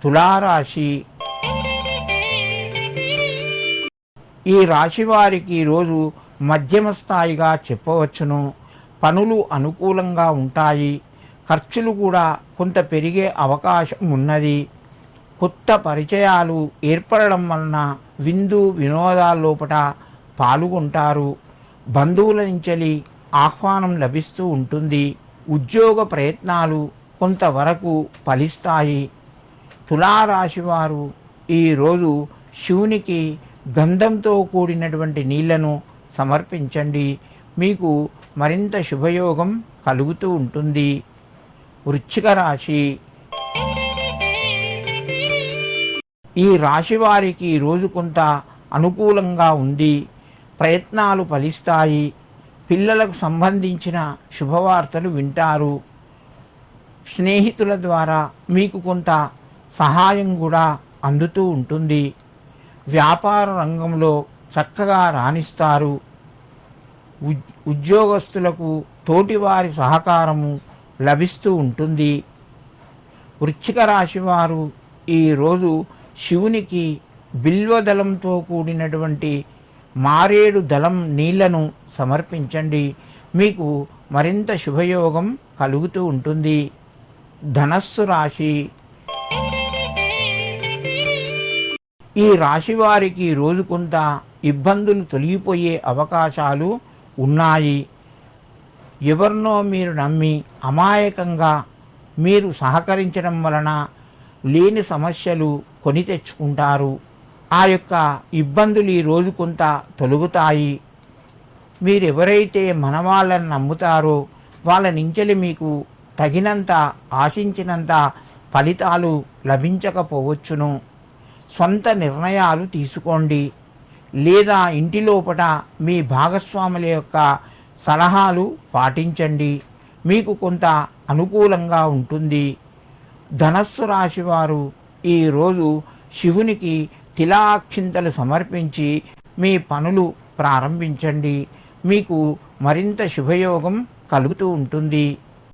తులారాశి. ఈ రాశి వారికి ఈరోజు మధ్యమ స్థాయిగా చెప్పవచ్చును. పనులు అనుకూలంగా ఉంటాయి. ఖర్చులు కూడా కొంత పెరిగే అవకాశం ఉన్నది. కొత్త పరిచయాలు ఏర్పడడం వలన విందు వినోదాల్లోపట పాల్గొంటారు. బంధువుల నుంచి ఆహ్వానం లభిస్తూ ఉంటుంది. ఉద్యోగ ప్రయత్నాలు కొంతవరకు ఫలిస్తాయి. తులారాశి వారు ఈరోజు శివునికి గంధంతో కూడినటువంటి నీళ్లను సమర్పించండి. మీకు మరింత శుభయోగం కలుగుతూ ఉంటుంది. వృశ్చిక రాశి. ఈ రాశి వారికి ఈరోజు కొంత అనుకూలంగా ఉంది. ప్రయత్నాలు ఫలిస్తాయి. పిల్లలకు సంబంధించిన శుభవార్తలు వింటారు. స్నేహితుల ద్వారా మీకు కొంత సహాయం కూడా అందుతూ ఉంటుంది. వ్యాపార రంగంలో చక్కగా రాణిస్తారు. ఉద్యోగస్తులకు తోటివారి సహకారము లభిస్తూ ఉంటుంది. వృశ్చిక రాశి వారు ఈరోజు శివునికి బిల్వదళంతో కూడినటువంటి మారేడు దళం నీళ్లను సమర్పించండి. మీకు మరింత శుభయోగం కలుగుతూ ఉంటుంది. ధనస్సు రాశి. ఈ రాశి వారికి రోజు కొంత ఇబ్బందులు తొలగిపోయే అవకాశాలు ఉన్నాయి. ఎవరినో మీరు నమ్మి అమాయకంగా మీరు సహకరించడం వలన లేని సమస్యలు కొని తెచ్చుకుంటారు. ఆ యొక్క ఇబ్బందులు ఈరోజు కొంత తొలగుతాయి. మీరెవరైతే మన వాళ్ళని నమ్ముతారో వాళ్ళ నుంచి మీకు తగినంత ఆశించినంత ఫలితాలు లభించకపోవచ్చును. సొంత నిర్ణయాలు తీసుకోండి. లేదా ఇంటి లోపల మీ భాగస్వాముల యొక్క సలహాలు పాటించండి. మీకు కొంత అనుకూలంగా ఉంటుంది. ధనస్సు రాశి వారు ఈరోజు శివునికి తిలాక్షింతలు సమర్పించి మీ పనులు ప్రారంభించండి. మీకు మరింత శుభయోగం కలుగుతూ ఉంటుంది.